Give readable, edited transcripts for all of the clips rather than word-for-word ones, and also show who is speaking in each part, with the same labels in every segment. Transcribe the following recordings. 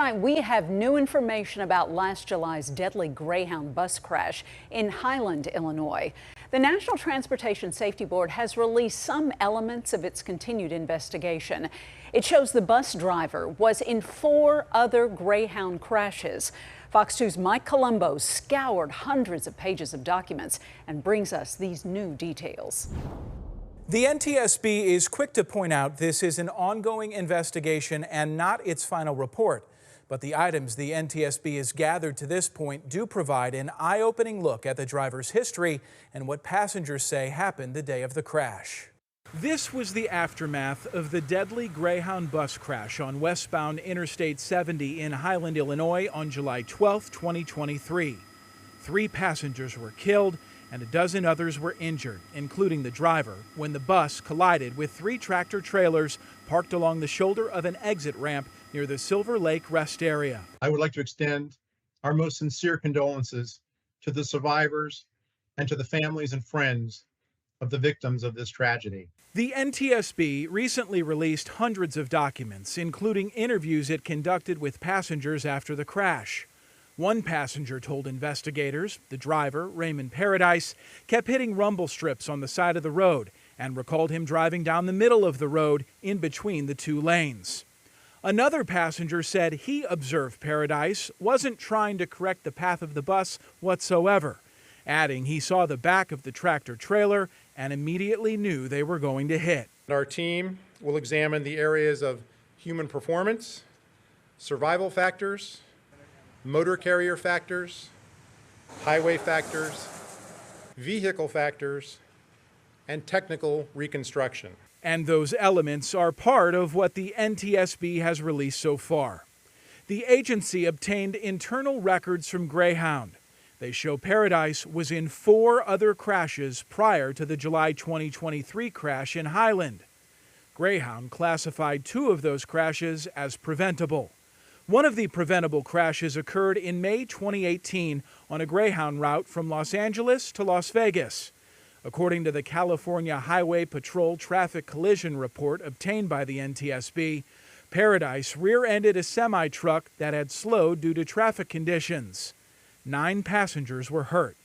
Speaker 1: Tonight, we have new information about last July's deadly Greyhound bus crash in Highland, Illinois. The National Transportation Safety Board has released some elements of its continued investigation. It shows the bus driver was in 4 other Greyhound crashes. Fox 2's Mike Colombo scoured hundreds of pages of documents and brings us these new details.
Speaker 2: The NTSB is quick to point out this is an ongoing investigation and not its final report. But the items the NTSB has gathered to this point do provide an eye-opening look at the driver's history and what passengers say happened the day of the crash. This was the aftermath of the deadly Greyhound bus crash on westbound Interstate 70 in Highland, Illinois on July 12, 2023. 3 passengers were killed and a dozen others were injured, including the driver, when the bus collided with 3 tractor trailers parked along the shoulder of an exit ramp near the Silver Lake rest area.
Speaker 3: I would like to extend our most sincere condolences to the survivors and to the families and friends of the victims of this tragedy.
Speaker 2: The NTSB recently released hundreds of documents, including interviews it conducted with passengers after the crash. One passenger told investigators the driver, Raymond Paradise, kept hitting rumble strips on the side of the road and recalled him driving down the middle of the road in between the 2 lanes. Another passenger said he observed Paradise wasn't trying to correct the path of the bus whatsoever, adding he saw the back of the tractor trailer and immediately knew they were going to hit.
Speaker 4: Our team will examine the areas of human performance, survival factors, motor carrier factors, highway factors, vehicle factors, and technical reconstruction.
Speaker 2: And those elements are part of what the NTSB has released so far. The agency obtained internal records from Greyhound. They show Paradise was in 4 other crashes prior to the July 2023 crash in Highland. Greyhound classified 2 of those crashes as preventable. One of the preventable crashes occurred in May 2018 on a Greyhound route from Los Angeles to Las Vegas. According to the California Highway Patrol traffic collision report obtained by the NTSB, Paradise rear-ended a semi-truck that had slowed due to traffic conditions. 9 passengers were hurt.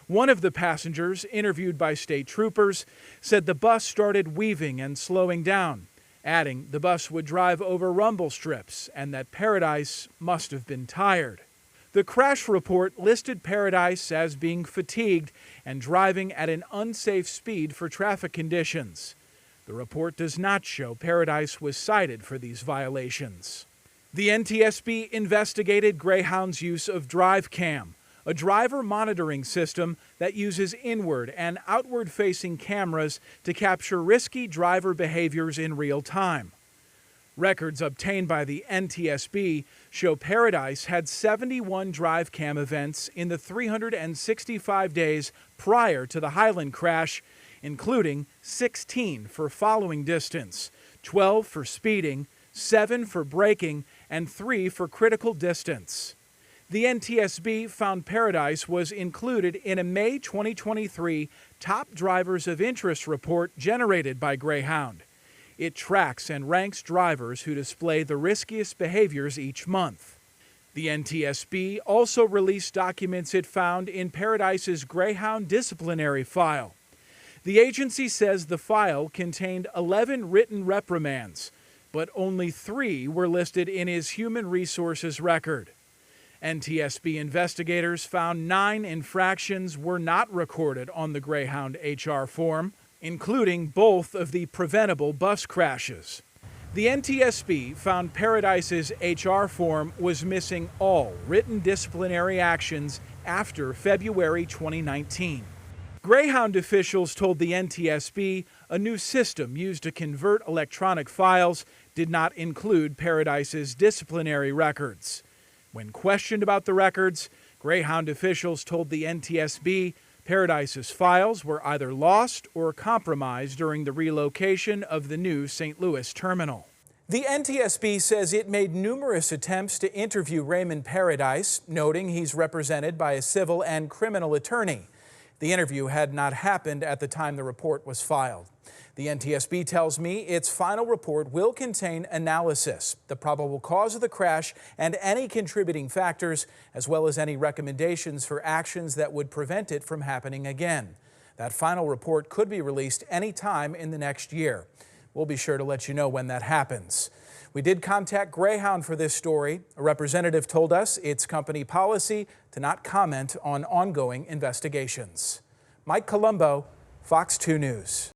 Speaker 2: One of the passengers, interviewed by state troopers, said the bus started weaving and slowing down, adding the bus would drive over rumble strips and that Paradise must have been tired. The crash report listed Paradise as being fatigued and driving at an unsafe speed for traffic conditions. The report does not show Paradise was cited for these violations. The NTSB investigated Greyhound's use of DriveCam, a driver monitoring system that uses inward and outward-facing cameras to capture risky driver behaviors in real time. Records obtained by the NTSB show Paradise had 71 DriveCam events in the 365 days prior to the Highland crash, including 16 for following distance, 12 for speeding, 7 for braking, and 3 for critical distance. The NTSB found Paradise was included in a May 2023 Top Drivers of Interest report generated by Greyhound. It tracks and ranks drivers who display the riskiest behaviors each month. The NTSB also released documents it found in Paradise's Greyhound Disciplinary file. The agency says the file contained 11 written reprimands, but only 3 were listed in his human resources record. NTSB investigators found 9 infractions were not recorded on the Greyhound HR form, including both of the preventable bus crashes. The NTSB found Paradise's HR form was missing all written disciplinary actions after February 2019. Greyhound officials told the NTSB a new system used to convert electronic files did not include Paradise's disciplinary records. When questioned about the records, Greyhound officials told the NTSB Paradise's files were either lost or compromised during the relocation of the new St. Louis terminal. The NTSB says it made numerous attempts to interview Raymond Paradise, noting he's represented by a civil and criminal attorney. The interview had not happened at the time the report was filed. The NTSB tells me its final report will contain analysis, the probable cause of the crash, and any contributing factors, as well as any recommendations for actions that would prevent it from happening again. That final report could be released any time in the next year. We'll be sure to let you know when that happens. We did contact Greyhound for this story. A representative told us it's company policy to not comment on ongoing investigations. Mike Colombo, Fox 2 News.